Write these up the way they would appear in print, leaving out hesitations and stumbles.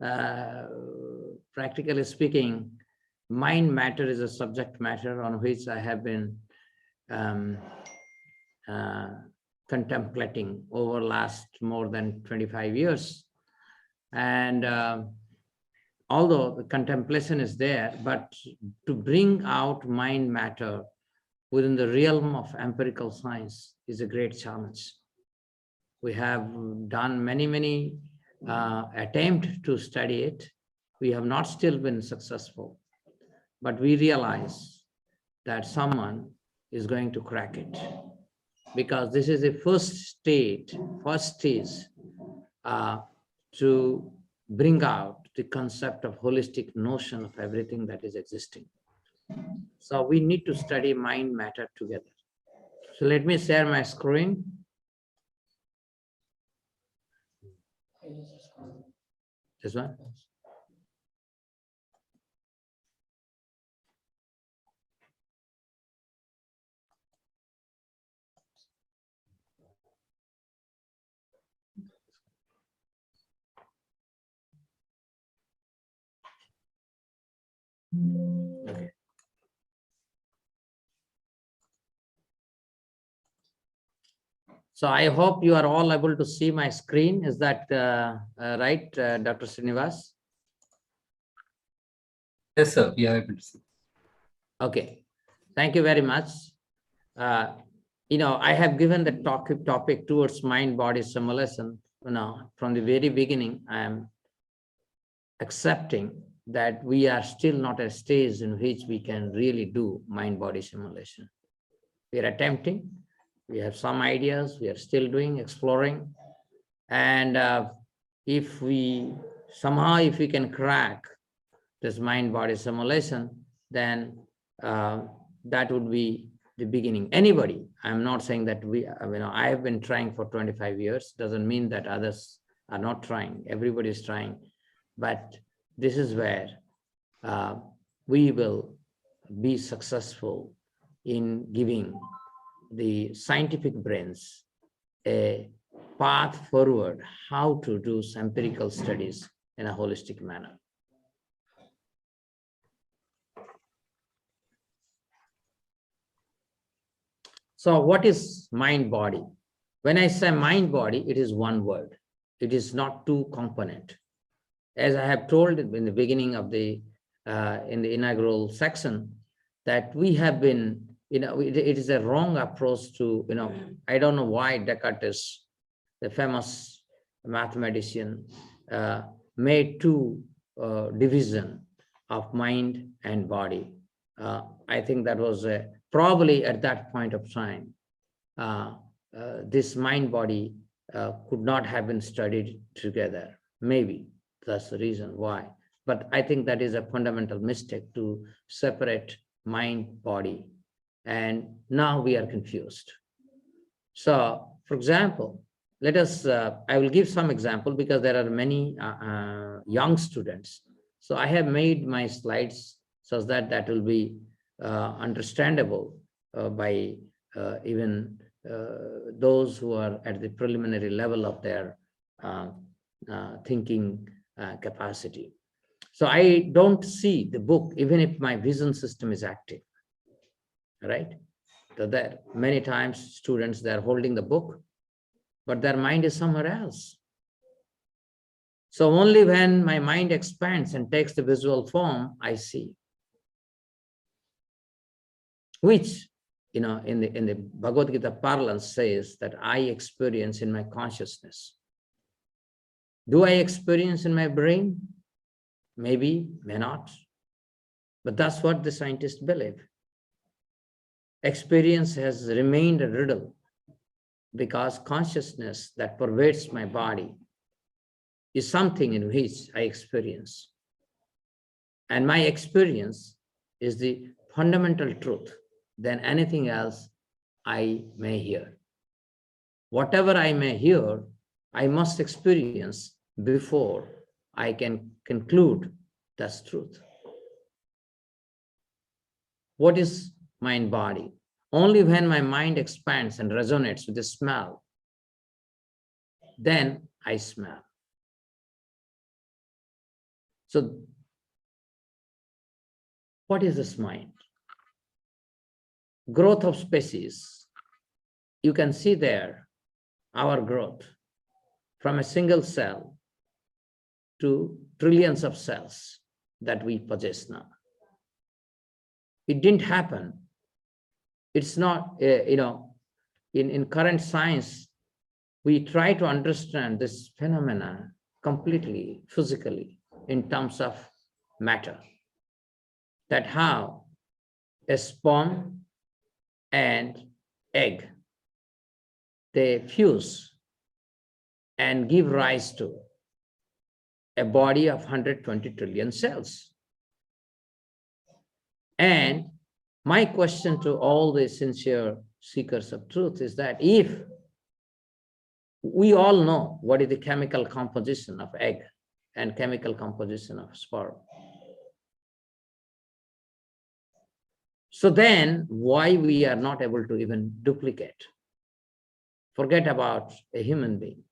practically speaking, mind matter is a subject matter on which I have been contemplating over last more than 25 years. And although the contemplation is there, but to bring out mind matter within the realm of empirical science is a great challenge. We have done many attempts to study it. We have not still been successful, but we realize that someone is going to crack it, because this is the first stage to bring out the concept of holistic notion of everything that is existing. So we need to study mind matter together. So let me share my screen. This one. Okay. So I hope you are all able to see my screen. Is that right, Dr. Srinivas? Yes, sir. We are able to see. Okay. Thank you very much. I have given the topic towards mind-body simulation. From the very beginning, I am accepting that we are still not at a stage in which we can really do mind-body simulation. We are attempting. We have some ideas. We are still doing, exploring. And if we can crack this mind-body simulation, then that would be the beginning. Anybody, I'm not saying that I have been trying for 25 years. Doesn't mean that others are not trying. Everybody is trying. But this is where we will be successful in giving the scientific brains a path forward how to do empirical studies in a holistic manner. So what is mind-body? When I say mind-body, it is one word. It is not two component. As I have told in the beginning of in the inaugural section, that we have been, it is a wrong approach to, I don't know why Descartes, the famous mathematician, made two division of mind and body. I think that was probably at that point of time, this mind-body could not have been studied together. Maybe that's the reason why. But I think that is a fundamental mistake to separate mind, body. And now we are confused. So, for example, let us, I will give some example because there are many young students. So I have made my slides so that that will be understandable by even those who are at the preliminary level of their thinking capacity. So I don't see the book, even if my vision system is active, right? So there many times students, they're holding the book, but their mind is somewhere else. So only when my mind expands and takes the visual form, I see. Which, in the Bhagavad Gita parlance says that I experience in my consciousness. Do I experience in my brain? Maybe, may not. But that's what the scientists believe. Experience has remained a riddle because consciousness that pervades my body is something in which I experience. And my experience is the fundamental truth than anything else I may hear. Whatever I may hear, I must experience before I can conclude that's truth. What is mind body? Only when my mind expands and resonates with the smell, then I smell. So what is this mind? Growth of species. You can see there our growth from a single cell to trillions of cells that we possess now. It didn't happen. It's not, in current science, we try to understand this phenomena completely, physically, in terms of matter. That how a sperm and egg, they fuse and give rise to a body of 120 trillion cells. And my question to all the sincere seekers of truth is that if we all know what is the chemical composition of egg and chemical composition of sperm, so then why we are not able to even duplicate? Forget about a human being.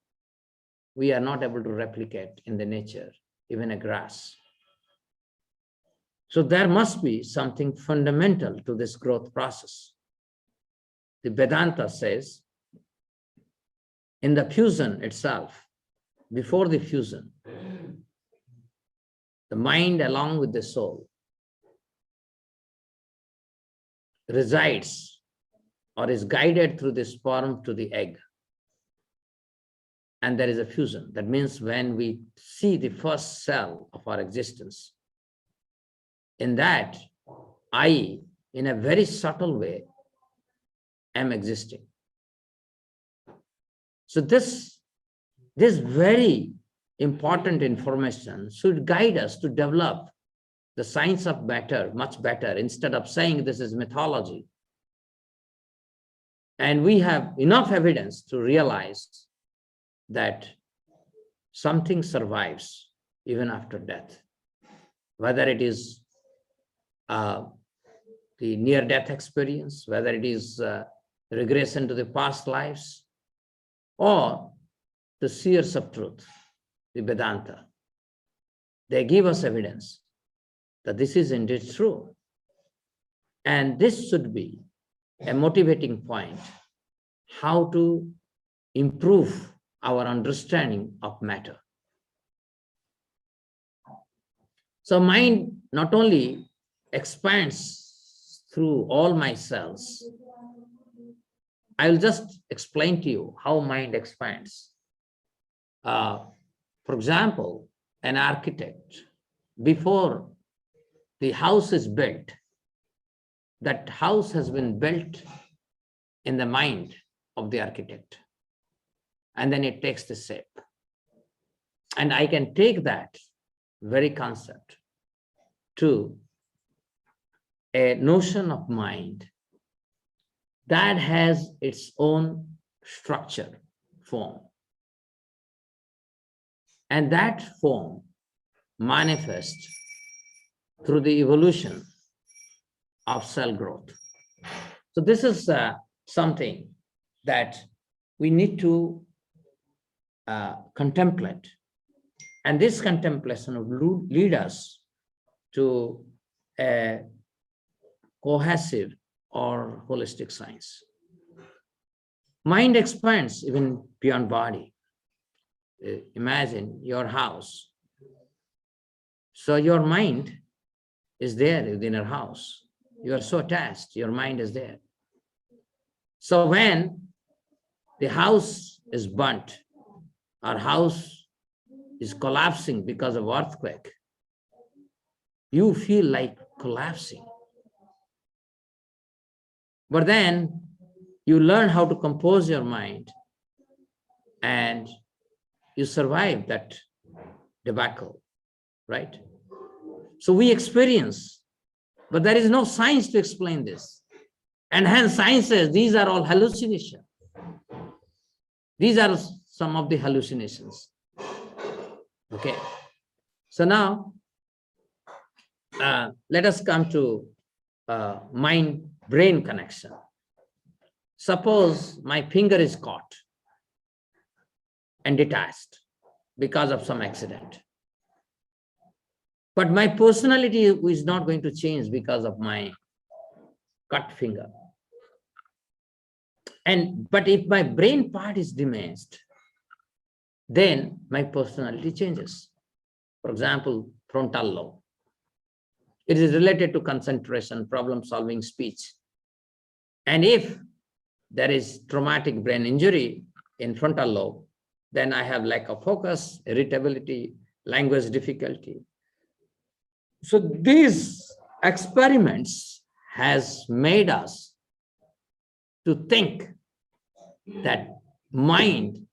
We are not able to replicate in the nature, even a grass. So there must be something fundamental to this growth process. The Vedanta says, in the fusion itself, before the fusion, the mind along with the soul resides or is guided through the sperm to the egg. And there is a fusion. That means when we see the first cell of our existence, in that I, in a very subtle way, am existing. So this very important information should guide us to develop the science of matter much better, instead of saying this is mythology. And we have enough evidence to realize that something survives even after death, whether it is the near-death experience, whether it is regression to the past lives, or the seers of truth, the Vedanta. They give us evidence that this is indeed true. And this should be a motivating point, how to improve our understanding of matter. So mind not only expands through all my cells, I will just explain to you how mind expands. For example, an architect, before the house is built, that house has been built in the mind of the architect, and then it takes the shape. And I can take that very concept to a notion of mind that has its own structure, form. And that form manifests through the evolution of cell growth. So this is something that we need to contemplate. And this contemplation will lead us to a cohesive or holistic science. Mind expands even beyond body. Imagine your house. So your mind is there within your house. You are so attached, your mind is there. So when the house is burnt, our house is collapsing because of earthquake, you feel like collapsing. But then you learn how to compose your mind and you survive that debacle, right? So we experience, but there is no science to explain this. And hence science says these are all hallucinations. These are some of the hallucinations. Okay. So now let us come to mind-brain connection. Suppose my finger is caught and detached because of some accident. But my personality is not going to change because of my cut finger. But if my brain part is diminished, then my personality changes. For example, frontal lobe. It is related to concentration, problem-solving, speech. And if there is traumatic brain injury in frontal lobe, then I have lack of focus, irritability, language difficulty. So these experiments has made us to think that mind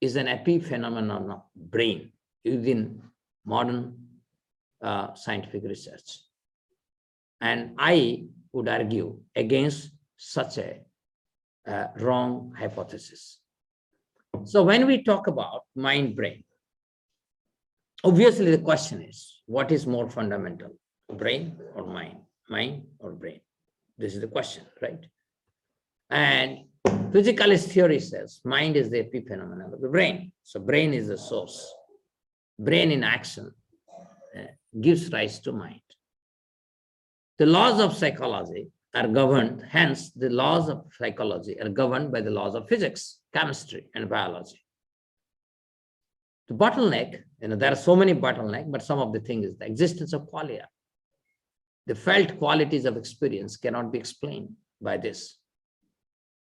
is an epiphenomenon of brain within modern scientific research. And I would argue against such a wrong hypothesis. So when we talk about mind-brain, obviously the question is, what is more fundamental, brain or mind? Mind or brain? This is the question, right? And physicalist theory says mind is the epiphenomenon of the brain. So brain is the source. Brain in action gives rise to mind. The laws of psychology are governed, hence the laws of psychology are governed by the laws of physics, chemistry, and biology. The bottleneck, there are so many bottlenecks, but some of the things is the existence of qualia. The felt qualities of experience cannot be explained by this.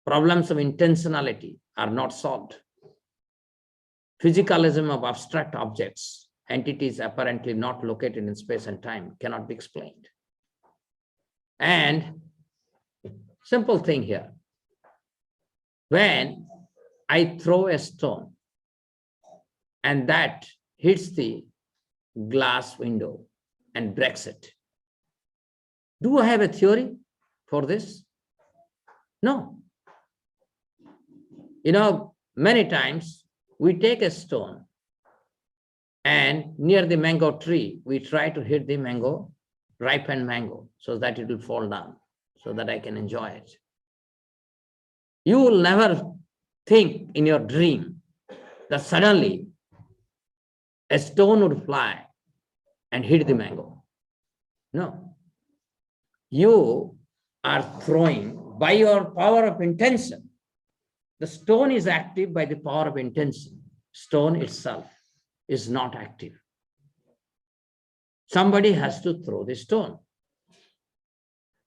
Problems of intentionality are not solved. Physicalism of abstract objects, entities apparently not located in space and time, cannot be explained. And simple thing here, when I throw a stone and that hits the glass window and breaks it, do I have a theory for this? No. Many times we take a stone and near the mango tree, we try to hit the mango, ripened mango, so that it will fall down, so that I can enjoy it. You will never think in your dream that suddenly a stone would fly and hit the mango. No. You are throwing by your power of intention. The stone is active by the power of intention. Stone itself is not active. Somebody has to throw the stone.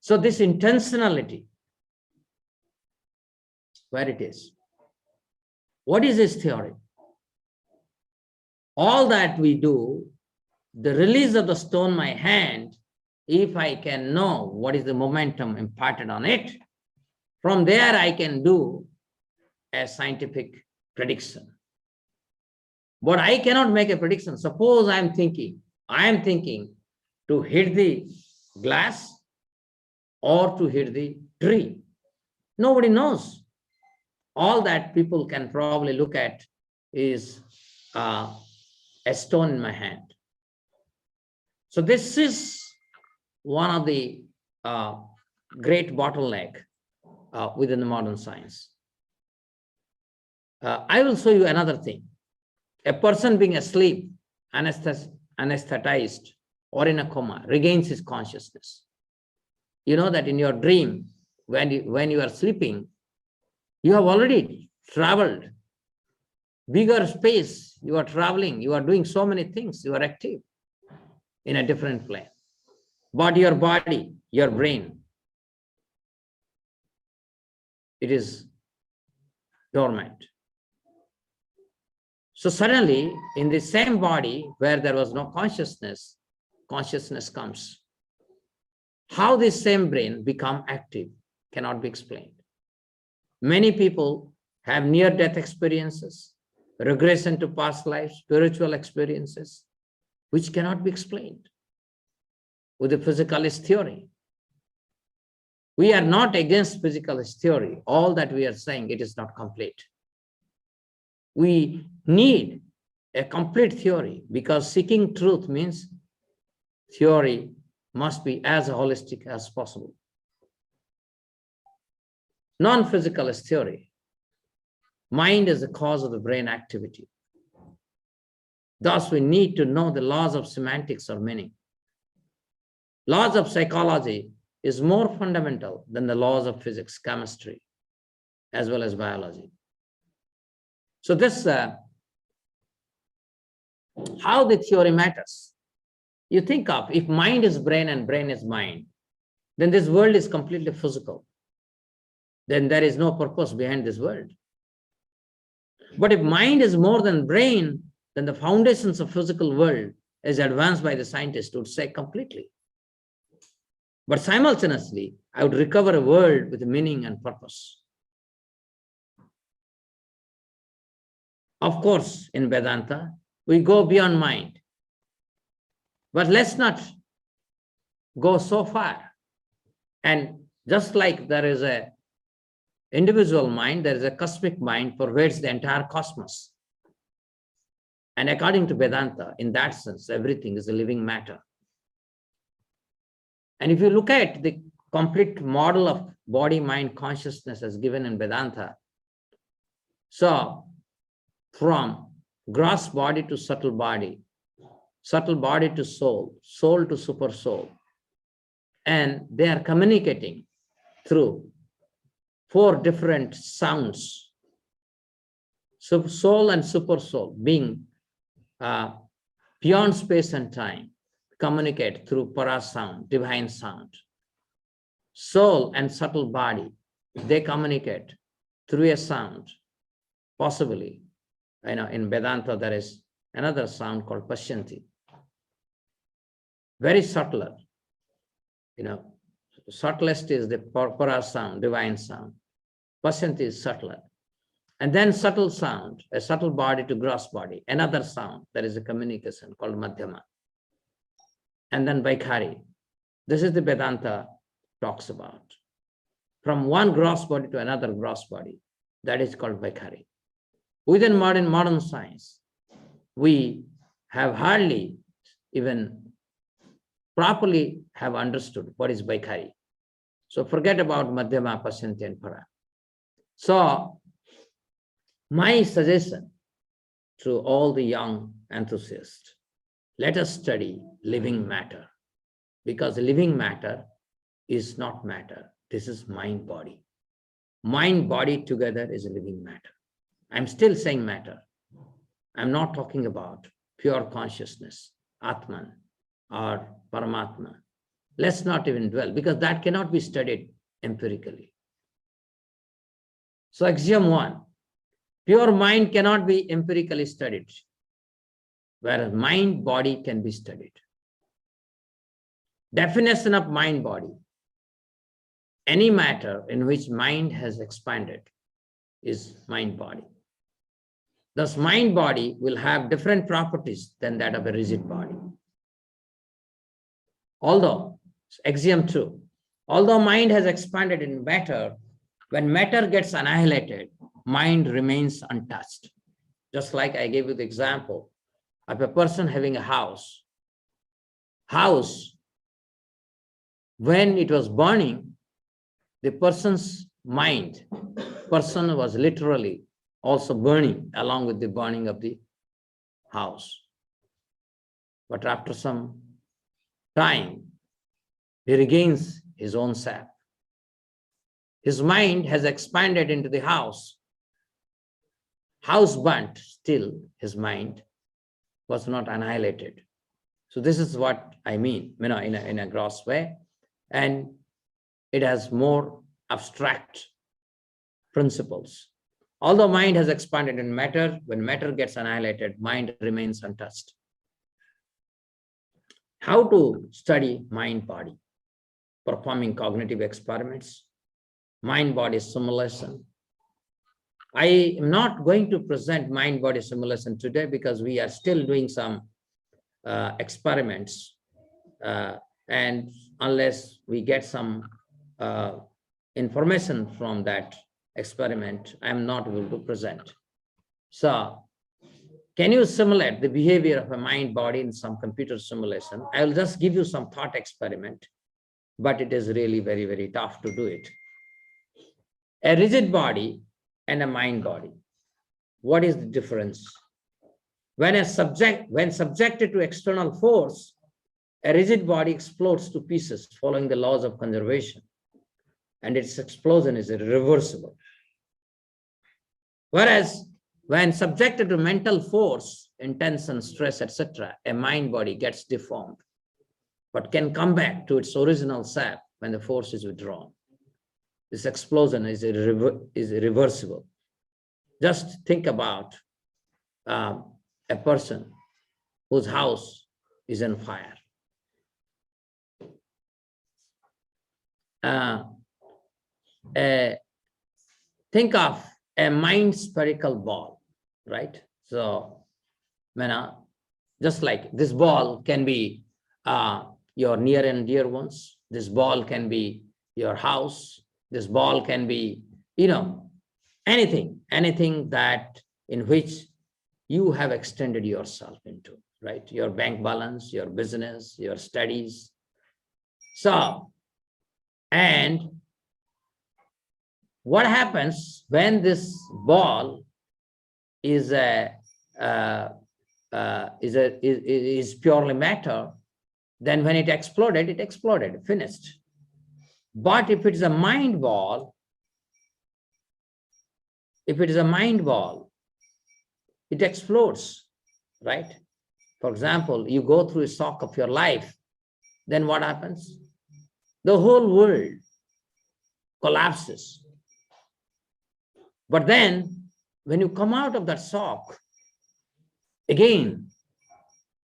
So this intentionality, where it is. What is this theory? All that we do, the release of the stone in my hand, if I can know what is the momentum imparted on it, from there I can do a scientific prediction. But I cannot make a prediction. Suppose I am thinking to hit the glass or to hit the tree. Nobody knows. All that people can probably look at is a stone in my hand. So this is one of the great bottleneck within the modern science. I will show you another thing. A person being asleep, anesthetized, or in a coma, regains his consciousness. You know that in your dream, when you are sleeping, you have already traveled bigger space. You are traveling, you are doing so many things, you are active in a different plane. But your body, your brain, it is dormant. So suddenly, in the same body where there was no consciousness, consciousness comes. How this same brain become active cannot be explained. Many people have near-death experiences, regression to past lives, spiritual experiences, which cannot be explained with the physicalist theory. We are not against physicalist theory. All that we are saying, it is not complete. We need a complete theory because seeking truth means theory must be as holistic as possible. Non-physicalist theory, mind is the cause of the brain activity. Thus, we need to know the laws of semantics or meaning. Laws of psychology is more fundamental than the laws of physics, chemistry, as well as biology. So this, how the theory matters. You think of, if mind is brain and brain is mind, then this world is completely physical. Then there is no purpose behind this world. But if mind is more than brain, then the foundations of physical world, as advanced by the scientists, would say completely. But simultaneously, I would recover a world with meaning and purpose. Of course, in Vedanta, we go beyond mind. But let's not go so far. And just like there is a individual mind, there is a cosmic mind pervades the entire cosmos. And according to Vedanta, in that sense, everything is a living matter. And if you look at the complete model of body-mind consciousness as given in Vedanta, so from gross body to subtle body to soul, soul to super soul, and they are communicating through 4 different sounds. So soul and super soul, being beyond space and time, communicate through para sound, divine sound. Soul and subtle body, they communicate through a sound, possibly. I know in Vedanta there is another sound called Pashyanti. Very subtler. Subtlest is the para sound, divine sound. Pashyanti is subtler. And then subtle sound, a subtle body to gross body, another sound, there is a communication called Madhyama. And then Vaikhari. This is the Vedanta talks about. From one gross body to another gross body, that is called Vaikhari. Within modern science, we have hardly even properly have understood what is Vaikhari. So forget about Madhyama, Pashyanti, and Para. So my suggestion to all the young enthusiasts, let us study living matter, because living matter is not matter. This is mind-body. Mind-body together is a living matter. I'm still saying matter. I'm not talking about pure consciousness, Atman or Paramatma. Let's not even dwell, because that cannot be studied empirically. So axiom 1, pure mind cannot be empirically studied, whereas mind-body can be studied. Definition of mind-body. Any matter in which mind has expanded is mind-body. Thus, mind-body will have different properties than that of a rigid body. Although, axiom 2, although mind has expanded in matter, when matter gets annihilated, mind remains untouched. Just like I gave you the example of a person having a house. House, when it was burning, the person's mind, person was literally also burning along with the burning of the house. But after some time, he regains his own self. His mind has expanded into the house. House burnt, still his mind was not annihilated. So this is what I mean, in a gross way. And it has more abstract principles. Although mind has expanded in matter, when matter gets annihilated, mind remains untouched. How to study mind-body? Performing cognitive experiments, mind-body simulation. I am not going to present mind-body simulation today because we are still doing some experiments. And unless we get some information from that experiment, I am not able to present. So, can you simulate the behavior of a mind-body in some computer simulation? I will just give you some thought experiment, but it is really very, very tough to do it. A rigid body and a mind-body. What is the difference? When subjected to external force, a rigid body explodes to pieces following the laws of conservation, and its explosion is irreversible. Whereas when subjected to mental force, intention, stress, etc., a mind body gets deformed, but can come back to its original self when the force is withdrawn. This explosion is irreversible. Just think about a person whose house is on fire. Think of a mind spherical ball, right? So, just like this ball can be your near and dear ones. This ball can be your house. This ball can be, anything that in which you have extended yourself into, right? Your bank balance, your business, your studies. So, and what happens when this ball is purely matter? Then when it exploded, finished. But if it's a mind ball, it explodes, right? For example, you go through a shock of your life, then what happens? The whole world collapses. But then, when you come out of that shock, again,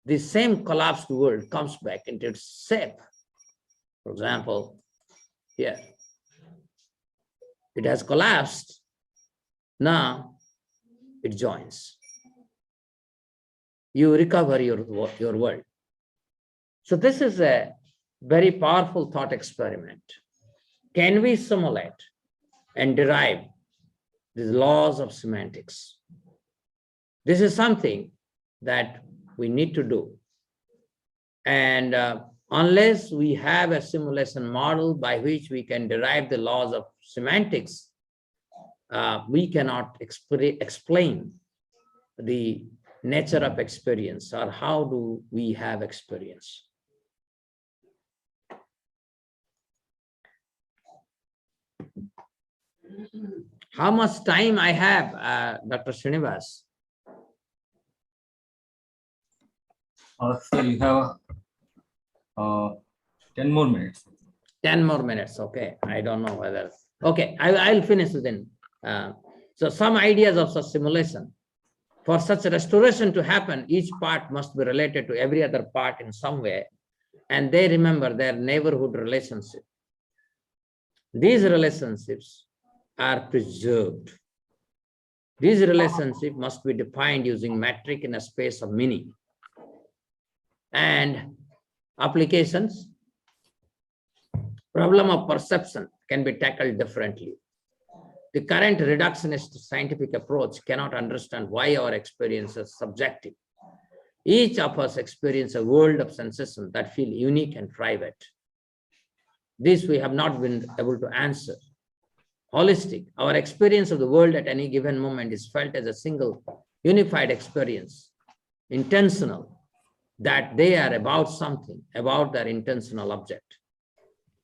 the same collapsed world comes back into its shape. For example, here, it has collapsed. Now, it joins. You recover your world. So this is a very powerful thought experiment. Can we simulate and derive these laws of semantics? This is something that we need to do. And unless we have a simulation model by which we can derive the laws of semantics, we cannot explain the nature of experience, or how do we have experience. How much time I have, Dr. Srinivas? So you have 10 more minutes. 10 more minutes, okay. I don't know whether, okay, I'll finish within. So some ideas of such simulation. For such restoration to happen, each part must be related to every other part in some way, and they remember their neighborhood relationship. These relationships are preserved. These relationships must be defined using metric in a space of meaning. And applications, problem of perception can be tackled differently. The current reductionist scientific approach cannot understand why our experience is subjective. Each of us experiences a world of sensations that feel unique and private. This we have not been able to answer. Holistic, our experience of the world at any given moment is felt as a single unified experience. Intentional, that they are about something, about their intentional object.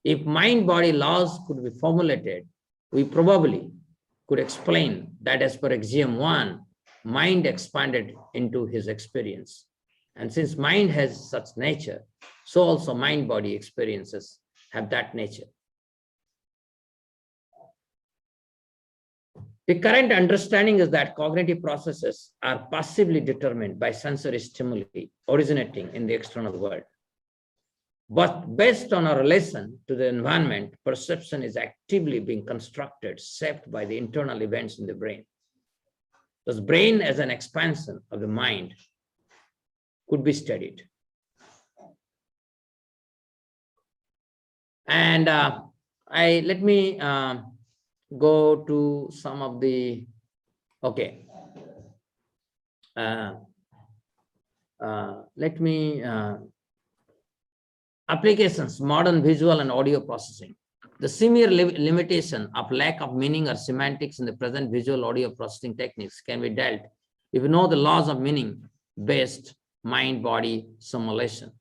If mind-body laws could be formulated, we probably could explain that as per axiom 1, mind expanded into his experience. And since mind has such nature, so also mind-body experiences have that nature. The current understanding is that cognitive processes are passively determined by sensory stimuli originating in the external world. But based on our relation to the environment, perception is actively being constructed, shaped by the internal events in the brain. Thus, brain as an expansion of the mind could be studied. And let me go to some of the, okay. Let me, applications, modern visual and audio processing. The severe limitation of lack of meaning or semantics in the present visual audio processing techniques can be dealt if we know the laws of meaning based mind-body simulation.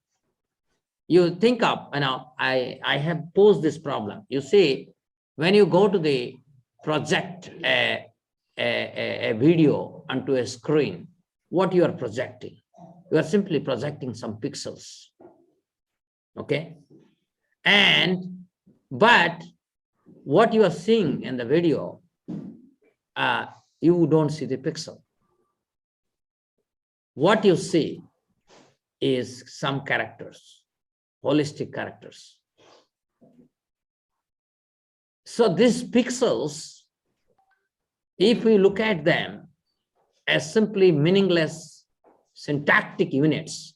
You think of, I have posed this problem. You see, when you go to the project a video onto a screen, what you are projecting? You are simply projecting some pixels, okay? But what you are seeing in the video, you don't see the pixel. What you see is some characters, holistic characters. So these pixels, if we look at them as simply meaningless syntactic units,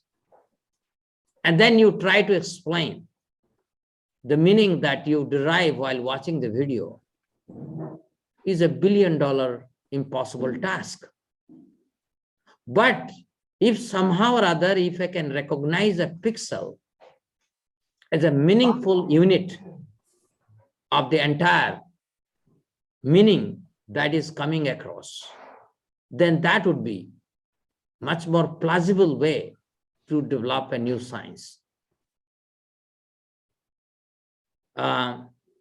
and then you try to explain the meaning that you derive while watching the video, is a $1 billion impossible task. But if somehow or other, if I can recognize a pixel as a meaningful unit of the entire meaning that is coming across, then that would be much more plausible way to develop a new science.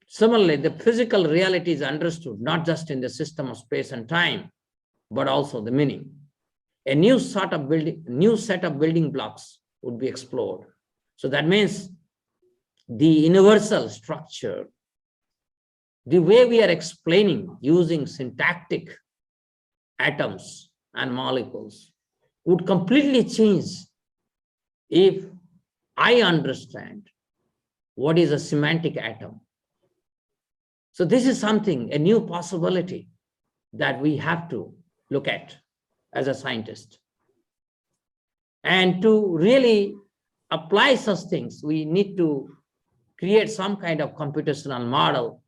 Similarly, the physical reality is understood not just in the system of space and time, but also the meaning. A new set of building blocks would be explored. So that means the universal structure, the way we are explaining using syntactic atoms and molecules, would completely change if I understand what is a semantic atom. So this is something, a new possibility that we have to look at as a scientist. And to really apply such things, we need to create some kind of computational model.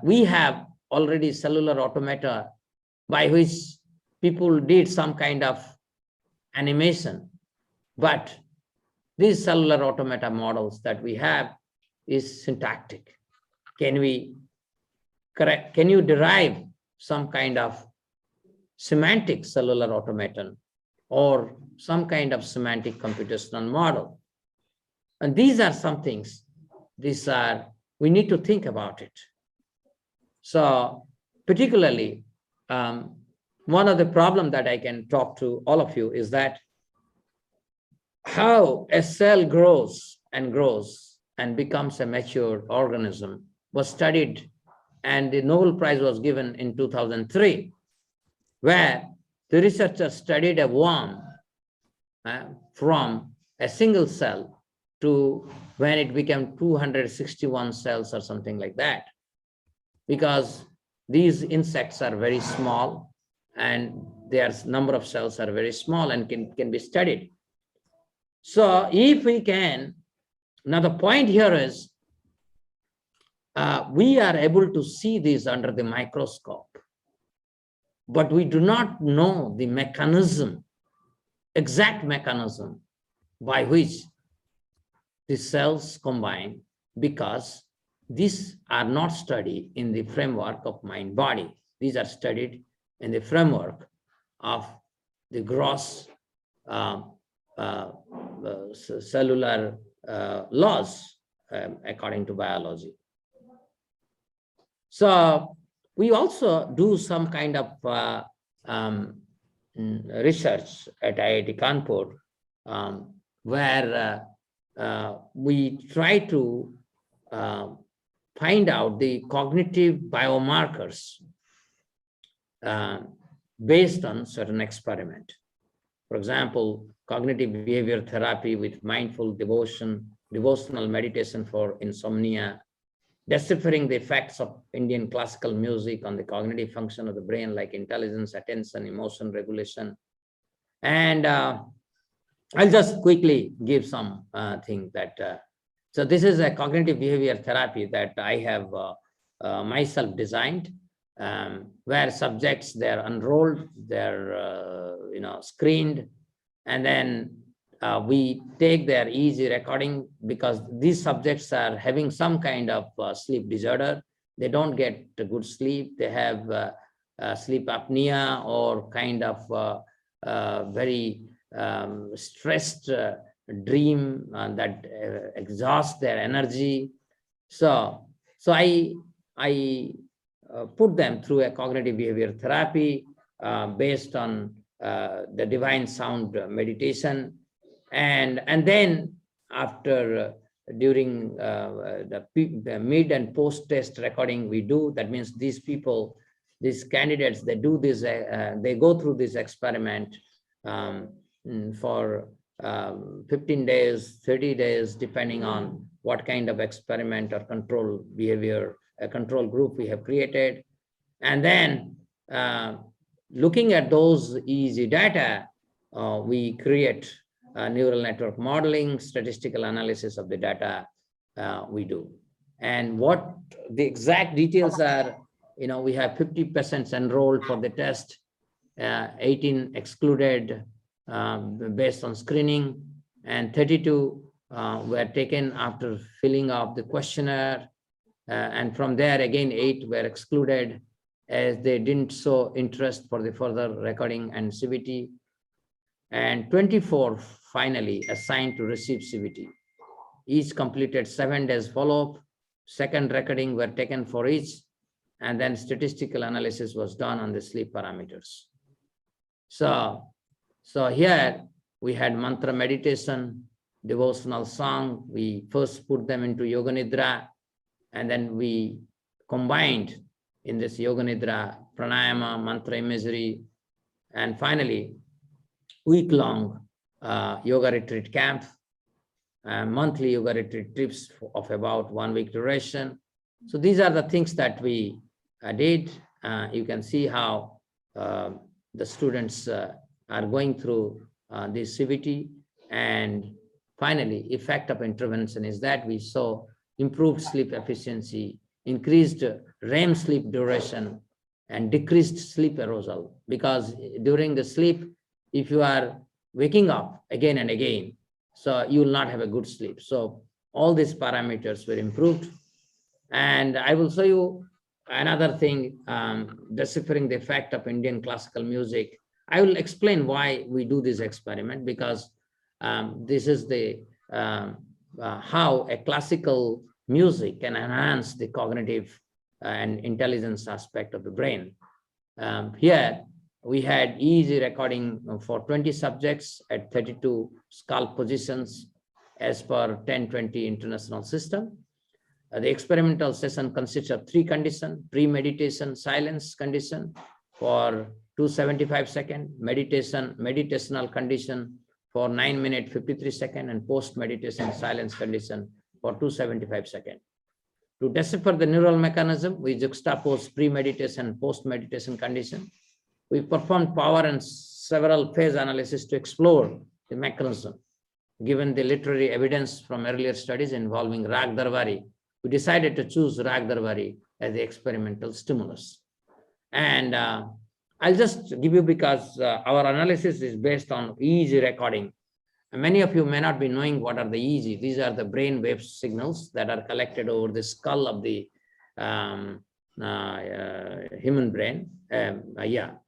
We have already cellular automata by which people did some kind of animation, but these cellular automata models that we have is syntactic. Can you derive some kind of semantic cellular automaton or some kind of semantic computational model? And these are some things, we need to think about it. So particularly, one of the problems that I can talk to all of you is that how a cell grows and becomes a mature organism was studied, and the Nobel Prize was given in 2003, where the researchers studied a worm from a single cell to when it became 261 cells or something like that, because these insects are very small and their number of cells are very small and can be studied. So if we can, now the point here is, we are able to see these under the microscope, but we do not know the mechanism, exact mechanism by which the cells combine, because these are not studied in the framework of mind-body. These are studied in the framework of the gross cellular laws according to biology. So we also do some kind of research at IIT Kanpur, where we try to find out the cognitive biomarkers based on certain experiment. For example, cognitive behavior therapy with mindful devotional meditation for insomnia, deciphering the effects of Indian classical music on the cognitive function of the brain, like intelligence, attention, emotion regulation. And I'll just quickly give some thing that, so this is a cognitive behavior therapy that I have myself designed, where subjects, they're enrolled, they're screened, and then we take their EEG recording, because these subjects are having some kind of sleep disorder. They don't get good sleep. They have sleep apnea or kind of very stressed dream that exhausts their energy. So I put them through a cognitive behavior therapy based on the divine sound meditation, and then after during the mid and post test recording we do. That means these people, these candidates, they do this, they go through this experiment for 15 days, 30 days, depending on what kind of experiment or control behavior, a control group we have created. And then looking at those easy data, we create neural network modeling, statistical analysis of the data we do. And what the exact details are, we have 50% enrolled for the test, 18 excluded based on screening, and 32 were taken after filling out the questionnaire. And from there, again, 8 were excluded as they didn't show interest for the further recording and CBT. And 24 finally assigned to receive CBT. Each completed 7 days follow-up. Second recording were taken for each, and then statistical analysis was done on the sleep parameters. So here we had mantra meditation, devotional song. We first put them into Yoga Nidra, and then we combined in this Yoga Nidra, pranayama, mantra imagery, and finally, week-long yoga retreat camp, monthly yoga retreat trips of about 1 week duration. So these are the things that we did. You can see how the students are going through this CBT. And finally, effect of intervention is that we saw improved sleep efficiency, increased REM sleep duration, and decreased sleep arousal. Because during the sleep, if you are waking up again and again, so you will not have a good sleep. So all these parameters were improved. And I will show you another thing, deciphering the effect of Indian classical music. I will explain why we do this experiment, because this is the how a classical music can enhance the cognitive and intelligence aspect of the brain. Here we had easy recording for 20 subjects at 32 scalp positions as per 1020 international system. The experimental session consists of 3 conditions: pre-meditation silence condition for 275 seconds, meditational condition for 9 minutes 53 seconds, and post-meditation silence condition for 275 seconds. To decipher the neural mechanism, we juxtapose pre-meditation, post-meditation condition. We performed power and several phase analysis to explore the mechanism. Given the literary evidence from earlier studies involving Rag Darwari, we decided to choose Rag Darwari as the experimental stimulus. And I'll just give you, because our analysis is based on EEG recording. And many of you may not be knowing what are the EEG. These are the brain wave signals that are collected over the skull of the human brain,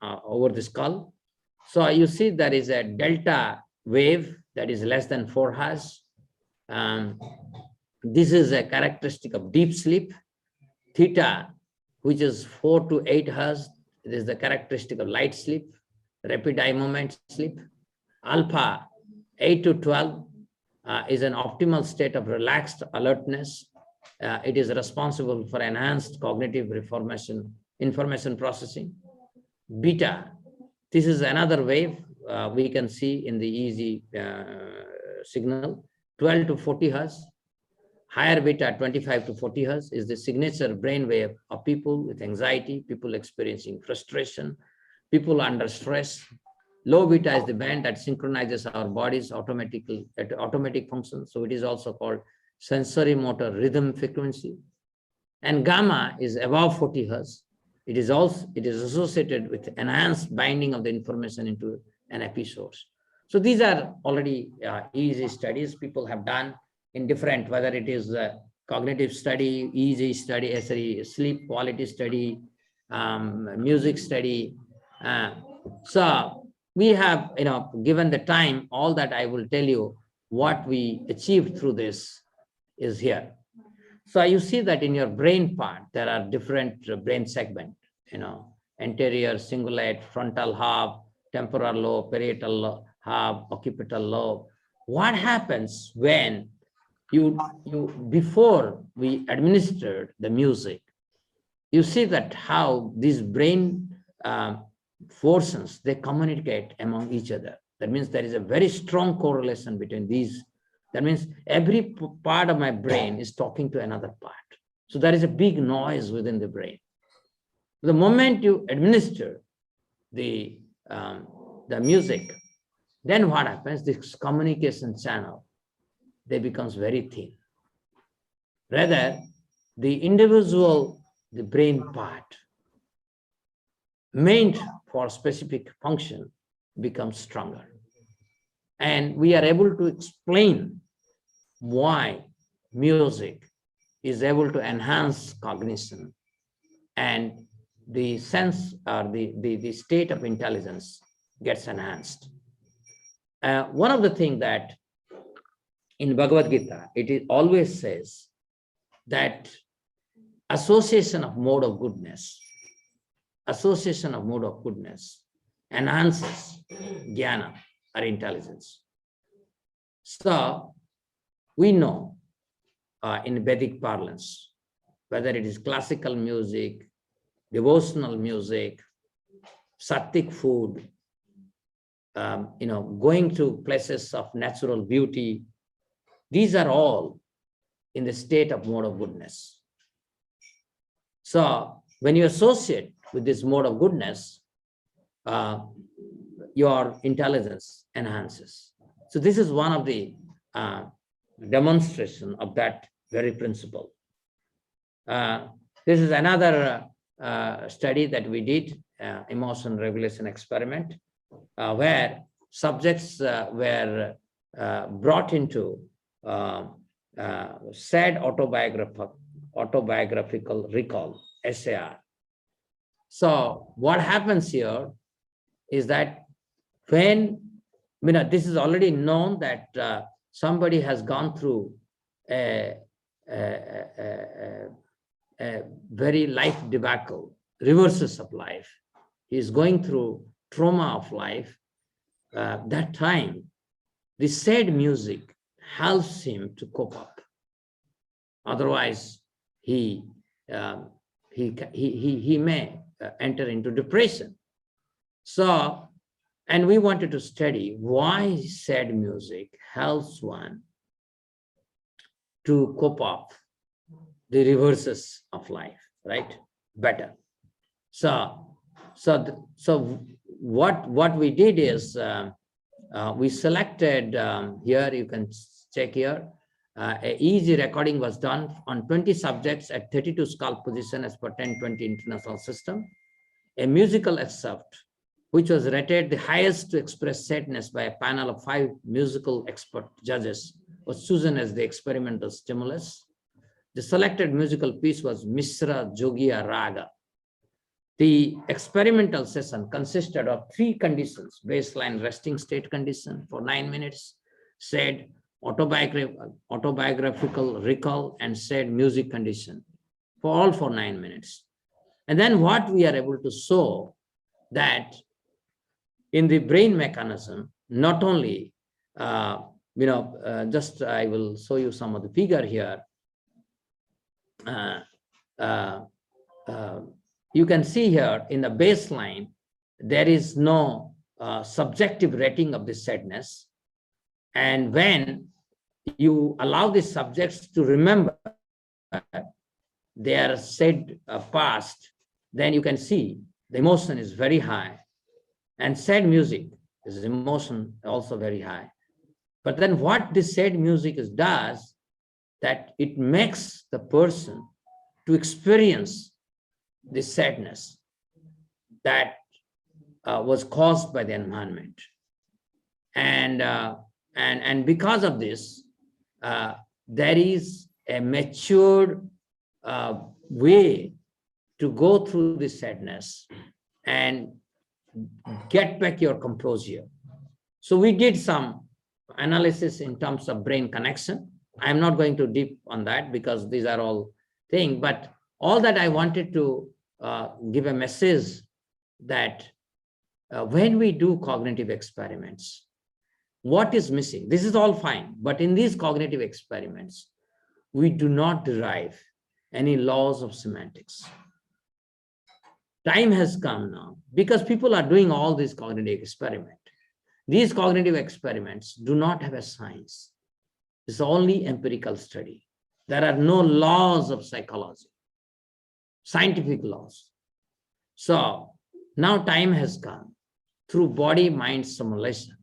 over the skull. So you see there is a delta wave that is less than 4 Hz. This is a characteristic of deep sleep. Theta, which is 4 to 8 Hz, it is the characteristic of light sleep, rapid eye movement sleep. Alpha, 8 to 12, is an optimal state of relaxed alertness. It is responsible for enhanced cognitive information processing. Beta, this is another wave we can see in the EEG signal, 12 to 40 Hz. Higher beta, 25 to 40 Hz, is the signature brain wave of people with anxiety, people experiencing frustration, people under stress. Low beta is the band that synchronizes our body's automatic function. So it is also called sensory motor rhythm frequency. And gamma is above 40 Hz. It is associated with enhanced binding of the information into an episode. So these are already easy studies people have done in different, whether it is cognitive study, EEG study, sleep quality study, music study. So we have, given the time, all that I will tell you what we achieved through this is here. So you see that in your brain part, there are different brain segments, anterior, cingulate, frontal lobe, temporal lobe, parietal lobe, occipital lobe. What happens when before we administered the music, you see that how these brain forces, they communicate among each other. That means there is a very strong correlation between these. That means every part of my brain is talking to another part. So there is a big noise within the brain. The moment you administer the music, then what happens? This communication channel, they becomes very thin. Rather, the individual, the brain part, meant for specific function, becomes stronger. And we are able to explain why music is able to enhance cognition and the sense or the state of intelligence gets enhanced. One of the things that in Bhagavad Gita, it always says that association of mode of goodness enhances jnana or intelligence. So we know in Vedic parlance, whether it is classical music, devotional music, sattvic food, going to places of natural beauty, these are all in the state of mode of goodness. So when you associate with this mode of goodness, your intelligence enhances. So this is one of the demonstration of that very principle. This is another study that we did, emotion regulation experiment, where subjects were brought into sad autobiographical recall, SAR. So what happens here is that when, this is already known that somebody has gone through a very life debacle, reverses of life. He is going through trauma of life. That time, the sad music helps him to cope up. Otherwise, he may enter into depression. So, and we wanted to study why sad music helps one to cope up the reverses of life, right? Better. So what we did is we selected here. You can check here. A easy recording was done on 20 subjects at 32 scalp position as per 1020 international system. A musical excerpt, which was rated the highest to express sadness by a panel of 5 musical expert judges, was chosen as the experimental stimulus. The selected musical piece was Mishra Jogia Raga. The experimental session consisted of 3 conditions: baseline resting state condition for 9 minutes, sad autobiographical recall, and sad music condition for 9 minutes. And then what we are able to show that in the brain mechanism, not only, just I will show you some of the figure here. You can see here in the baseline, there is no subjective rating of the sadness. And when you allow the subjects to remember their sad past, then you can see the emotion is very high. And sad music is emotion also very high. But then what this sad music does, that it makes the person to experience the sadness that was caused by the environment. And because of this, there is a matured way to go through the sadness. And get back your composure. So we did some analysis in terms of brain connection. I'm not going to deep on that because these are all things, but all that I wanted to give a message that when we do cognitive experiments, what is missing? This is all fine, but in these cognitive experiments, we do not derive any laws of semantics. Time has come now because people are doing all these cognitive experiments. These cognitive experiments do not have a science. It's only empirical study. There are no laws of psychology, scientific laws. So now time has come. Through body-mind simulation,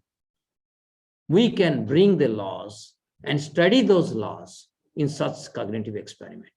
we can bring the laws and study those laws in such cognitive experiment.